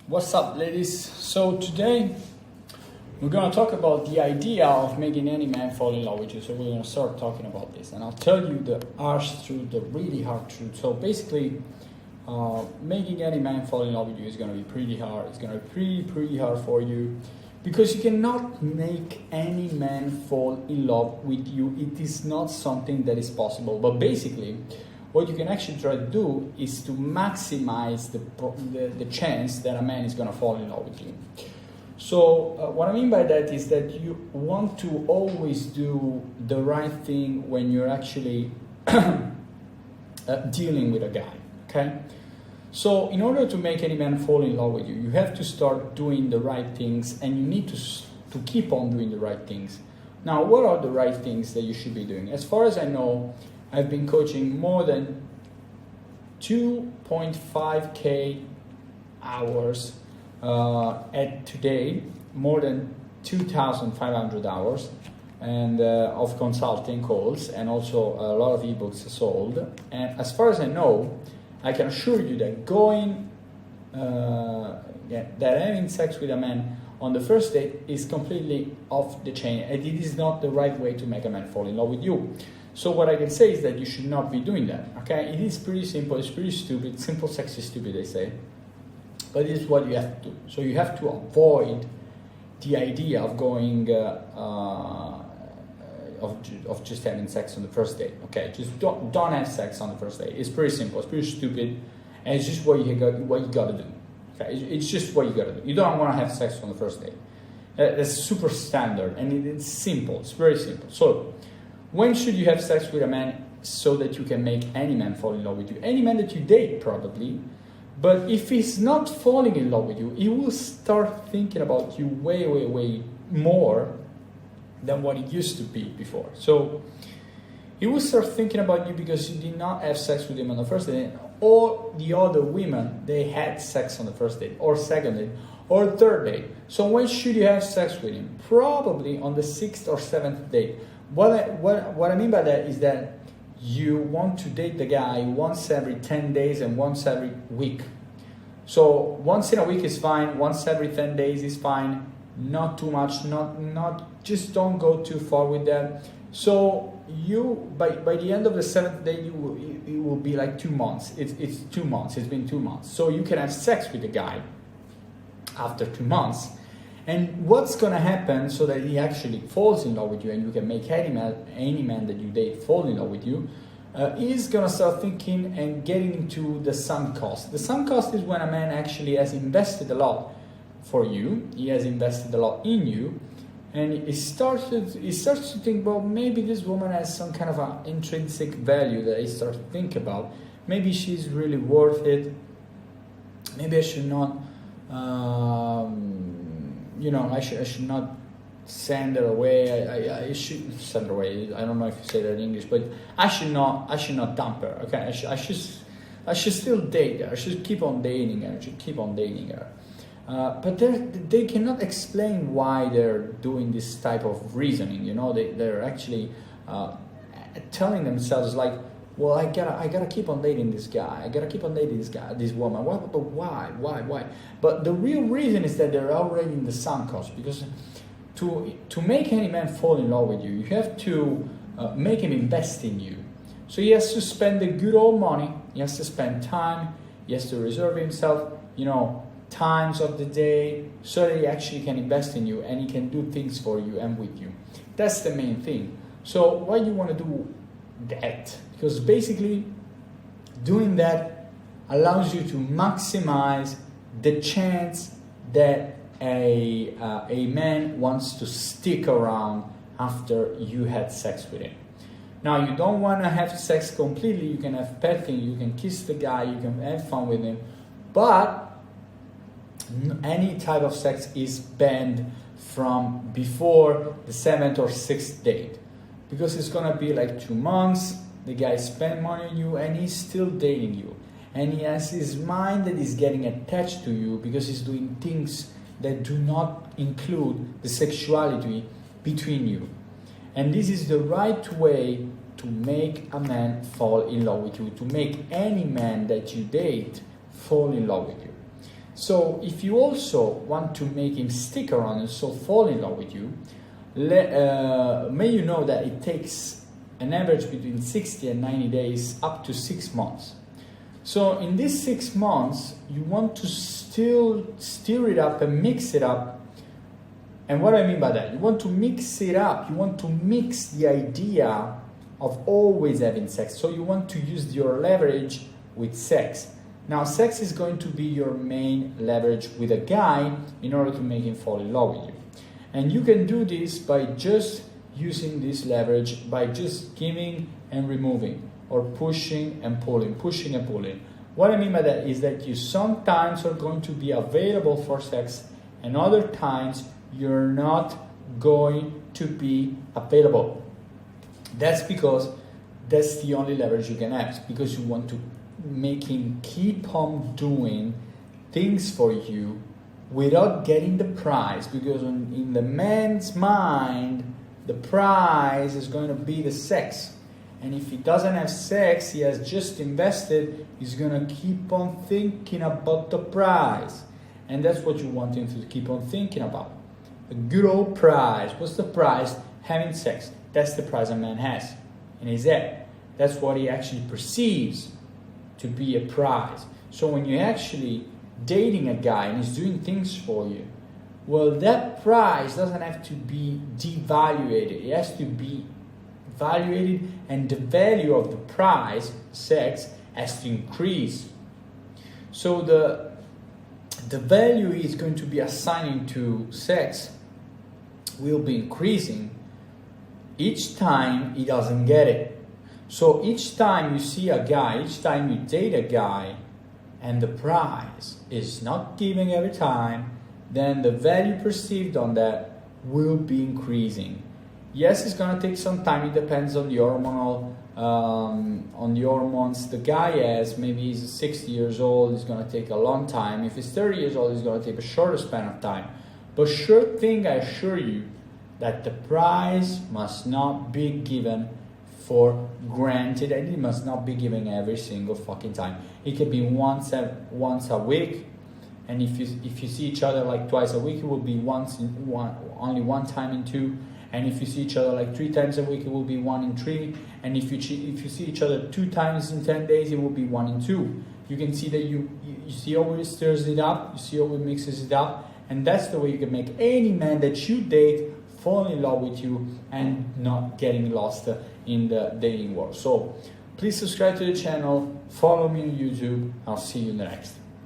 What's up, ladies? So today we're gonna talk about the idea of making any man fall in love with you. So we're gonna start talking about this, and I'll tell you the harsh truth, the really hard truth. So basically, making any man fall in love with you is gonna be pretty hard. It's gonna be pretty hard for you because you cannot make any man fall in love with you. It is not something that is possible. But basically, what you can actually try to do is to maximize the chance that a man is going to fall in love with you. So what I mean by that is that you want to always do the right thing when you're actually dealing with a guy, okay? So in order to make any man fall in love with you, you have to start doing the right things, and you need to keep on doing the right things. Now, what are the right things that you should be doing? As far as I know, I've been coaching more than 2.5k hours at today, more than 2,500 hours and of consulting calls, and also a lot of ebooks sold. And as far as I know, I can assure you that that having sex with a man on the first date is completely off the chain, and it is not the right way to make a man fall in love with you. So what I can say is that you should not be doing that, okay? It is pretty simple, it's pretty stupid. Simple sex is stupid, they say. But it is what you have to do. So you have to avoid the idea of going, of just having sex on the first date, okay? Just don't have sex on the first date. It's pretty simple, it's pretty stupid, and it's just what you gotta do, okay? It's just what you gotta do. You don't wanna have sex on the first date. That's super standard, and it's simple, it's very simple. So, when should you have sex with a man so that you can make any man fall in love with you? Any man that you date, probably. But if he's not falling in love with you, he will start thinking about you way, way, way more than what he used to be before. So he will start thinking about you because you did not have sex with him on the first date, or the other women, they had sex on the first date, or second date, or third date. So when should you have sex with him? Probably on the 6th or 7th date. What I mean by that is that you want to date the guy once every 10 days and once every week. So once in a week is fine, once every 10 days is fine, not too much, just don't go too far with that. So you, by the end of the 7th day, it will be like 2 months. It's 2 months, it's been 2 months. So you can have sex with the guy after 2 months. And what's going to happen so that he actually falls in love with you and you can make any man that you date fall in love with you, is going to start thinking and getting into the sunk cost. The sunk cost is when a man actually has invested a lot for you, he has invested a lot in you, and he starts to think, well, maybe this woman has some kind of an intrinsic value that he starts to think about. Maybe she's really worth it. Maybe I should not... I should not send her away. I should send her away. I don't know if you say that in English, but I should not dump her. Okay, I should still date her. I should keep on dating her. But they cannot explain why they're doing this type of reasoning. You know, they're actually telling themselves like, well, I gotta keep on dating this guy. I gotta keep on dating this woman. But why? But the real reason is that they're already in the sunk cost. Because to make any man fall in love with you, you have to make him invest in you. So he has to spend the good old money. He has to spend time. He has to reserve himself, times of the day, so that he actually can invest in you and he can do things for you and with you. That's the main thing. So why you want to do that? Because basically doing that allows you to maximize the chance that a man wants to stick around after you had sex with him. Now, you don't want to have sex completely. You can have petting, you can kiss the guy, you can have fun with him, but any type of sex is banned from before the 7th or 6th date, because it's going to be like 2 months. The guy spent money on you and he's still dating you. And he has his mind that is getting attached to you because he's doing things that do not include the sexuality between you. And this is the right way to make a man fall in love with you, to make any man that you date fall in love with you. So if you also want to make him stick around and so fall in love with you, may you know that it takes an average between 60 and 90 days up to 6 months. So in these 6 months, you want to still stir it up and mix it up. And what I mean by that, you want to mix it up. You want to mix the idea of always having sex. So you want to use your leverage with sex. Now, sex is going to be your main leverage with a guy in order to make him fall in love with you. And you can do this by just using this leverage, by just giving and removing, or pushing and pulling, pushing and pulling. What I mean by that is that you sometimes are going to be available for sex, and other times you're not going to be available. That's because that's the only leverage you can have, because you want to make him keep on doing things for you without getting the prize, because in the man's mind, the prize is going to be the sex. And if he doesn't have sex, he has just invested, he's going to keep on thinking about the prize. And that's what you want him to keep on thinking about. A good old prize. What's the prize? Having sex. That's the prize a man has in his head. That's what he actually perceives to be a prize. So when you're actually dating a guy and he's doing things for you, well, that prize doesn't have to be devaluated. It has to be evaluated, and the value of the prize, sex, has to increase. So the value is going to be assigning to sex will be increasing each time he doesn't get it. So each time you see a guy, each time you date a guy, and the prize is not giving every time, then the value perceived on that will be increasing. Yes, it's gonna take some time. It depends on the hormonal, on the hormones the guy has. Maybe he's 60 years old. It's gonna take a long time. If he's 30 years old, it's gonna take a shorter span of time. But sure thing, I assure you, that the prize must not be given for granted, and it must not be given every single fucking time. It can be once a week, and if you see each other like twice a week, it will be only one time in 2. And if you see each other like 3 times a week, it will be 1 in 3. And if you see each other 2 times in 10 days, it will be 1 in 2. You can see that you see how it stirs it up, you see how it mixes it up, and that's the way you can make any man that you date fall in love with you and not getting lost in the dating world. So please subscribe to the channel, follow me on YouTube. I'll see you in the next.